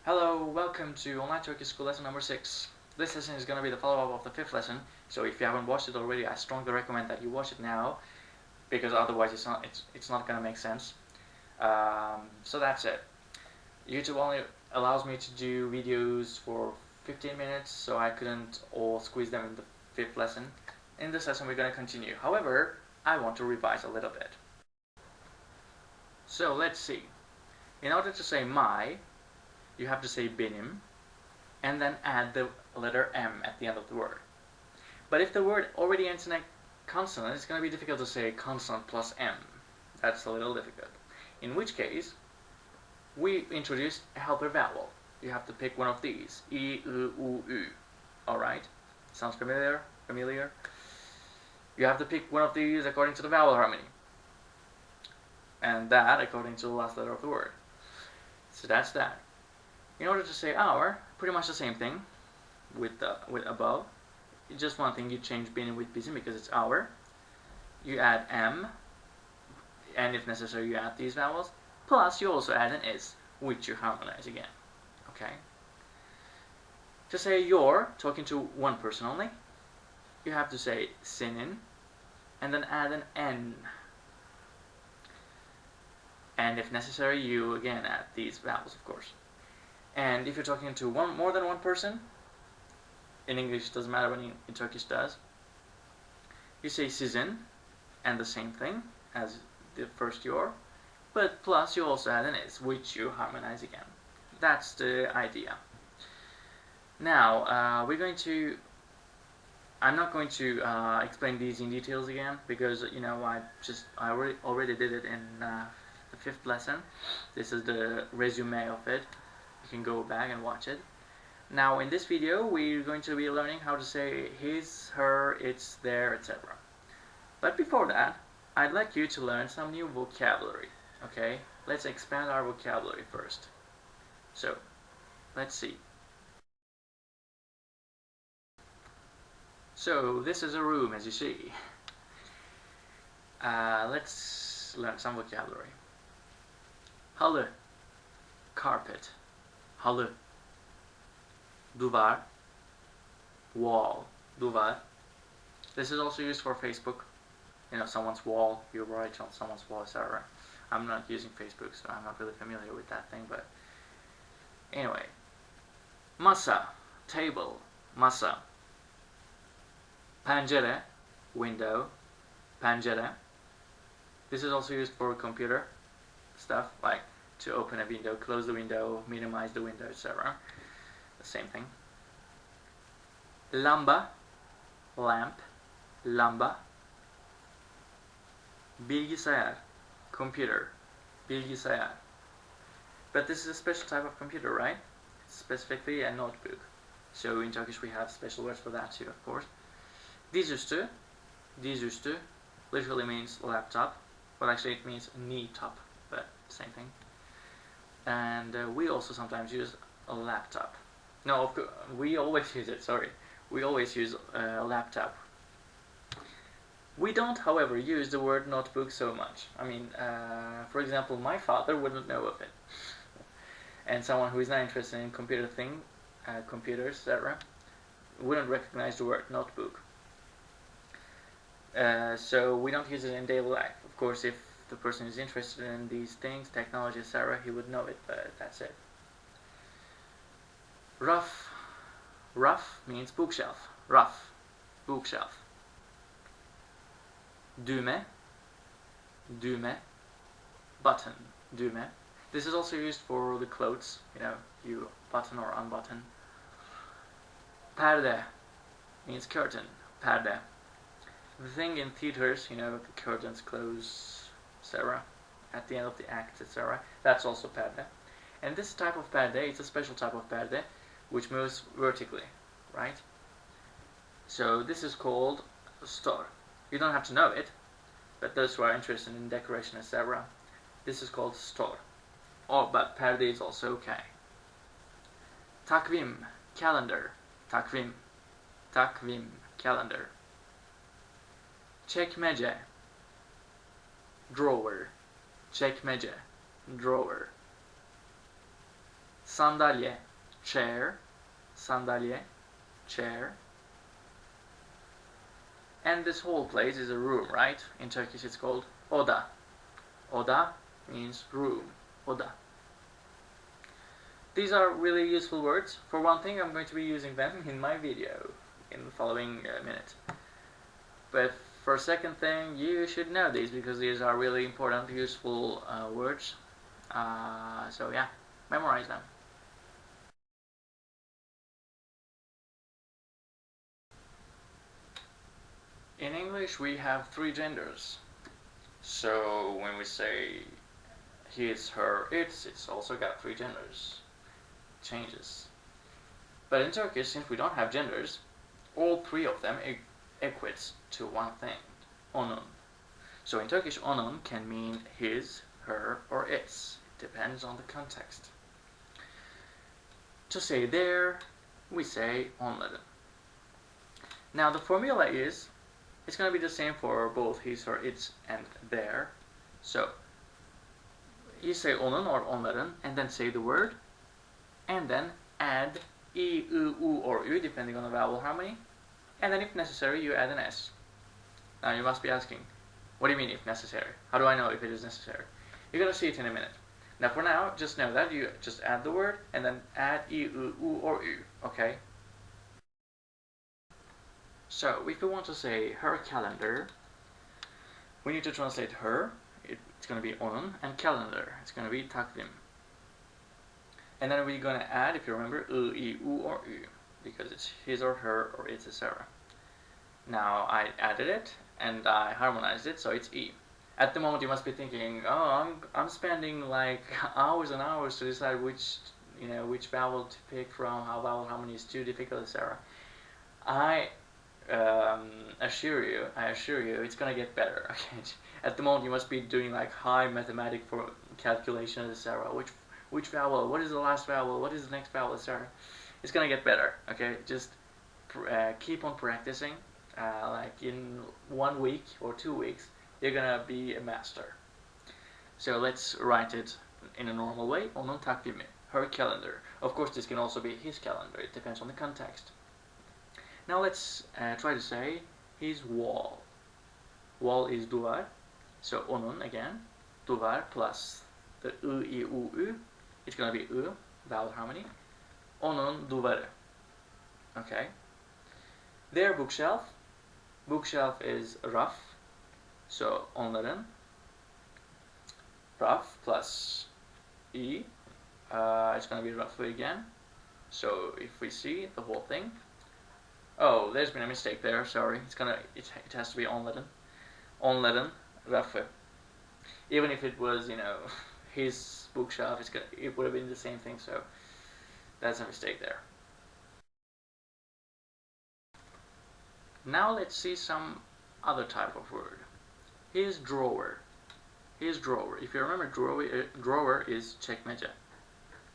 Hello, welcome to Online Turkish School lesson number 6. This lesson is going to be the follow-up of the 5th lesson, so if you haven't watched it already, I strongly recommend that you watch it now, because otherwise it's not going to make sense. So that's it. YouTube only allows me to do videos for 15 minutes, so I couldn't all squeeze them in the 5th lesson. In this lesson we're going to continue. However, I want to revise a little bit. So let's see. In order to say my, you have to say benim, and then add the letter M at the end of the word. But if the word already ends in a consonant, it's going to be difficult to say consonant plus M. That's a little difficult. In which case, we introduced a helper vowel. You have to pick one of these. I, U, U, U. Alright? Sounds familiar? Familiar? You have to pick one of these according to the vowel harmony. And that according to the last letter of the word. So that's that. In order to say our, pretty much the same thing with above. Just one thing, you change benim with bizim because it's our. You add M, and if necessary you add these vowels. Plus you also add an is, which you harmonize again. Okay? To say your, talking to one person only, you have to say senin, and then add an N. And if necessary, you again add these vowels, of course. And if you're talking to more than one person, in English it doesn't matter, but in Turkish does, you say sizin, and the same thing as the first your, but plus you also add an is, which you harmonize again. That's the idea. Now, I'm not going to explain these in details again, because I already did it in the 5th lesson. This is the resume of it. You can go back and watch it. Now in this video we're going to be learning how to say his, her, its, their, etc. But before that, I'd like you to learn some new vocabulary. Okay? Let's expand our vocabulary first. So, let's see. So, this is a room, as you see. Let's learn some vocabulary. Halı, carpet. Halı, duvar, wall, duvar. This is also used for Facebook. Someone's wall, you write on someone's wall, etc. I'm not using Facebook, so I'm not really familiar with that thing, but anyway. Masa, table, masa. Pencere, window, pencere. This is also used for computer stuff, like to open a window, close the window, minimize the window, etc. The same thing. Lamba, lamp, lamba. Bilgisayar, computer, bilgisayar. But this is a special type of computer, right? Specifically a notebook. So in Turkish we have special words for that too, of course. Dizüstü, dizüstü literally means laptop, but actually it means knee top, but same thing. And we also sometimes use a laptop. No, of course, we always use it, sorry. We always use a laptop. We don't, however, use the word notebook so much. I mean, for example, my father wouldn't know of it. And someone who is not interested in computers, etc., wouldn't recognize the word notebook. So we don't use it in daily life. Of course, if the person is interested in these things, technology, etc., he would know it, but that's it. Raf. Raf means bookshelf. Raf, bookshelf. Düğme. Düğme. Button. Düğme. This is also used for the clothes. You button or unbutton. Perde means curtain. Perde. The thing in theaters, the curtains close, etc. At the end of the act, etc. That's also perde. And this type of perde, it's a special type of perde, which moves vertically, right? So this is called stor. You don't have to know it, but those who are interested in decoration, etc., this is called stor. But perde is also okay. Takvim, calendar. Takvim, takvim, calendar. Çekmece, drawer. Çekmece, drawer. Sandalye, chair. Sandalye, chair. And this whole place is a room, right? In Turkish it's called oda. Oda means room. Oda. These are really useful words. For one thing, I'm going to be using them in my video in the following minute. But for a second thing, you should know these because these are really important, useful words. So yeah, memorize them. In English, we have 3 genders. So when we say his, her, it's also got 3 genders. Changes. But in Turkish, since we don't have genders, all 3 of them equates to one thing, onun. So in Turkish, onun can mean his, her, or its. It depends on the context. To say their, we say onların. Now the formula is, it's going to be the same for both his, her, its, and their. So you say onun or onların, and then say the word, and then add I, U, or U, depending on the vowel harmony. And then if necessary, you add an S. Now you must be asking, what do you mean if necessary? How do I know if it is necessary? You're going to see it in a minute. Now for now, just know that you just add the word and then add I, U, or U, okay? So if we want to say her calendar, we need to translate her. It's going to be onun, and calendar, it's going to be takvim. And then we're going to add, if you remember, I, U, or U, because it's his or her or its, etc. Now I added it and I harmonized it, so it's I. At the moment you must be thinking, oh, I'm spending like hours and hours to decide which vowel to pick from, how vowel harmony is too difficult, etc. I assure you, it's gonna get better. Okay. At the moment you must be doing like high mathematic for calculation, etc. Which vowel? What is the last vowel? What is the next vowel, etc. It's gonna get better. Okay, just keep on practicing. Like in 1 week or 2 weeks, you're gonna be a master. So let's write it in a normal way. Onun takvimi, her calendar. Of course, this can also be his calendar. It depends on the context. Now let's try to say his wall. Wall is duvar. So onun again, duvar plus the I, U. It's gonna be U, vowel harmony. Onun duvarı. Okay. Their bookshelf. Bookshelf is raf. So onların. Raf plus I. It's gonna be rafı again. So if we see the whole thing. Oh, there's been a mistake there. Sorry. It has to be onların. Onların rafı. Even if it was, his bookshelf, it would have been the same thing. So that's a mistake there. Now let's see some other type of word. His drawer. His drawer. If you remember, drawer is çekmece.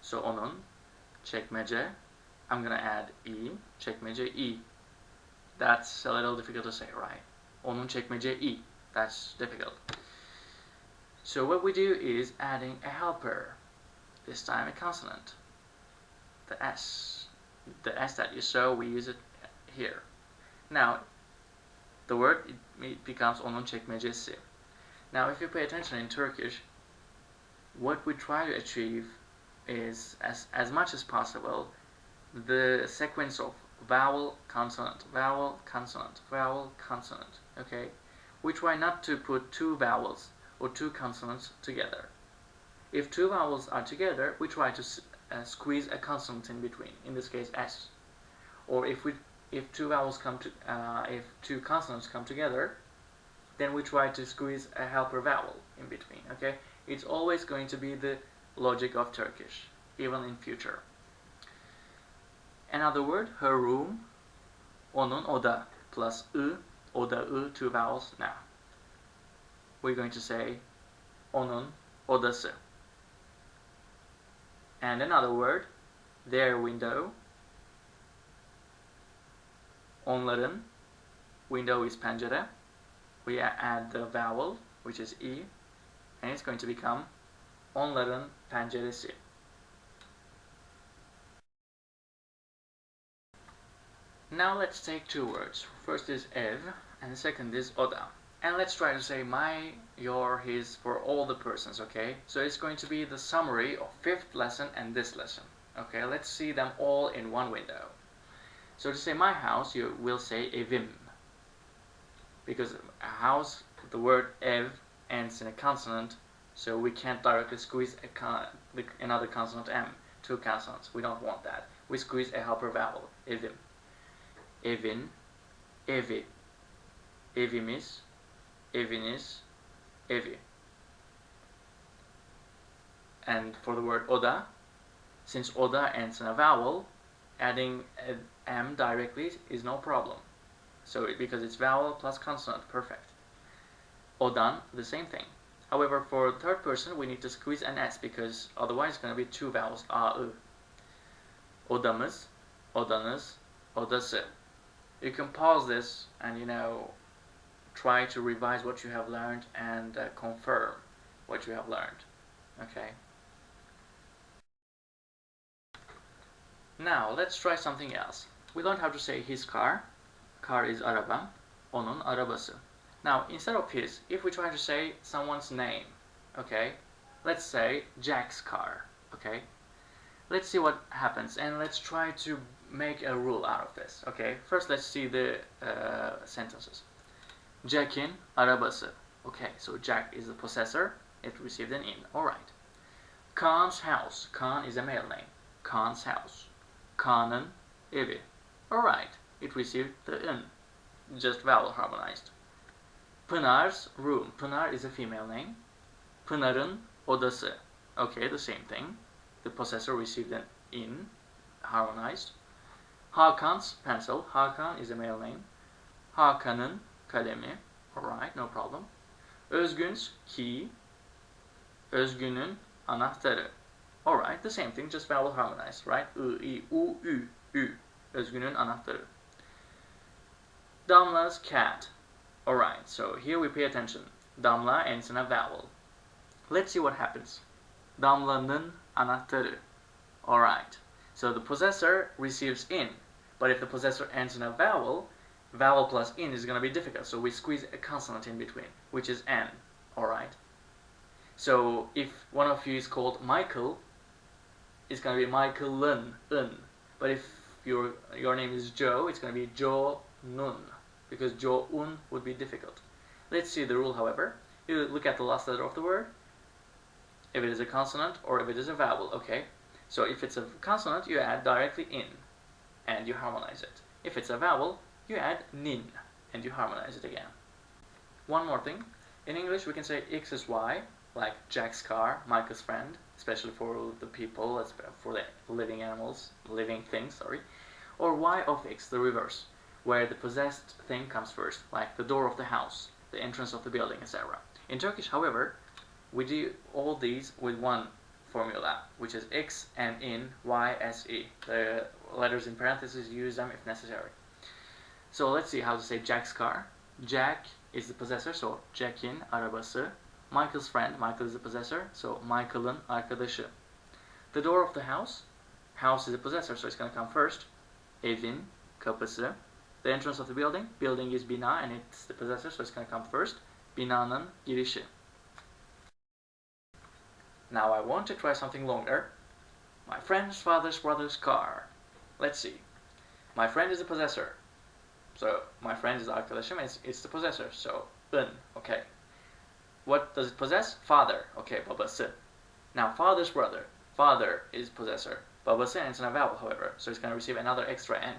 So onun çekmece. I'm gonna add I, çekmece I. That's a little difficult to say, right? Onun çekmece I. That's difficult. So what we do is adding a helper. This time a consonant. The S. The S that you saw, we use it here. Now, the word it becomes onun çekmecesi. Now, if you pay attention in Turkish, what we try to achieve is, as much as possible, the sequence of vowel, consonant, vowel, consonant, vowel, consonant. Okay? We try not to put 2 vowels or 2 consonants together. If 2 vowels are together, we try to squeeze a consonant in between. In this case, S. Or if 2 vowels if 2 consonants come together, then we try to squeeze a helper vowel in between. Okay, it's always going to be the logic of Turkish, even in future. Another word, her room, onun oda plus I, oda I, 2 vowels. Now we're going to say onun odası. And another word, their window. Onların, window is pencere. We add the vowel, which is I, and it's going to become onların penceresi. Now let's take two words. First is ev, and the second is oda. And let's try to say my, your, his for all the persons, okay? So it's going to be the summary of 5th lesson and this lesson. Okay, let's see them all in one window. So to say my house, you will say evim. Because a house, the word ev ends in a consonant, so we can't directly squeeze another consonant m, 2 consonants. We don't want that. We squeeze a helper vowel, evim. Evin, evi, evimiz, eviniz, evi. And for the word oda, since oda ends in a vowel, adding an m directly is no problem. So because it's vowel plus consonant, perfect. Odan, the same thing. However, for the third person, we need to squeeze an s because otherwise it's going to be 2 vowels, a, ı. Odamız, odanız, odası. You can pause this and, try to revise what you have learned and confirm what you have learned. Okay. Now, let's try something else. We learned how to say his car. Car is araba. Onun arabası. Now, instead of his, if we try to say someone's name, okay, let's say Jack's car, okay, let's see what happens and let's try to make a rule out of this, okay. First, let's see the sentences. Jack'in arabası, okay, so Jack is the possessor, it received an in, alright. Kaan's house, Kaan is a male name, Kaan's house. Kaan'ın evi, alright, it received the in, just vowel harmonized. Pınar's room. Pınar is a female name. Pınar'ın odası. Okay, the same thing. The possessor received an in, harmonized. Hakan's pencil. Hakan is a male name. Hakan'ın kalemi. Alright, no problem. Özgün's key. Özgün'ün anahtarı. Alright, the same thing, just vowel harmonized, right? I, I, U, Ü, Ü. Özgün'ün anahtarı. Damla's cat. Alright, so here we pay attention. Damla ends in a vowel. Let's see what happens. Damla'nın anahtarı. Alright, so the possessor receives in, but if the possessor ends in a vowel, vowel plus in is going to be difficult, so we squeeze a consonant in between, which is n. Alright, so if one of you is called Michael, it's going to be Michael'ın, un. But if your name is Joe, it's going to be Joe'nun, because Joe'un would be difficult. Let's see the rule, however. You look at the last letter of the word, if it is a consonant or if it is a vowel, okay? So if it's a consonant, you add directly in, and you harmonize it. If it's a vowel, you add nin, and you harmonize it again. One more thing. In English, we can say X is Y, like Jack's car, Michael's friend, especially for the people, for the living animals, living things, sorry. Or Y of X, the reverse, where the possessed thing comes first, like the door of the house, the entrance of the building, etc. In Turkish, however, we do all these with one formula, which is X and in, Y, S, E. The letters in parentheses, use them if necessary. So let's see how to say Jack's car. Jack is the possessor, so Jack'in arabası. Michael's friend, Michael is the possessor, so Michael'ın arkadaşı. The door of the house, house is the possessor, so it's going to come first. Evin, kapısı. The entrance of the building, building is bina and it's the possessor, so it's going to come first. Binanın girişi. Now I want to try something longer. My friend's father's brother's car. Let's see. My friend is the possessor. So my friend is arkadaşım, it's the possessor, so ın, okay. What does it possess? Father, okay, babası. Now father's brother, father is possessor. Babası ends in a vowel, however, so it's going to receive another extra n.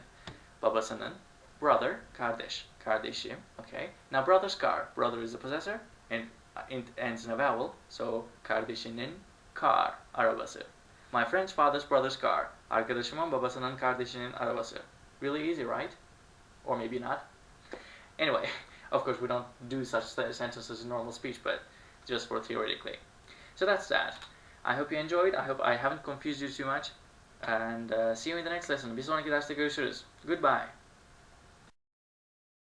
Babasının, brother, kardeş, kardeşi, okay. Now brother's car, brother is the possessor, and it ends in a vowel, so kardeşinin car, arabası. My friend's father's brother's car, arkadaşımın babasının kardeşinin arabası. Really easy, right? Or maybe not. Anyway, of course we don't do such sentences in normal speech, but just for theoretically. So that's that. I hope you enjoyed. I hope I haven't confused you too much. And see you in the next lesson. Bir sonraki derste görüşürüz. Goodbye.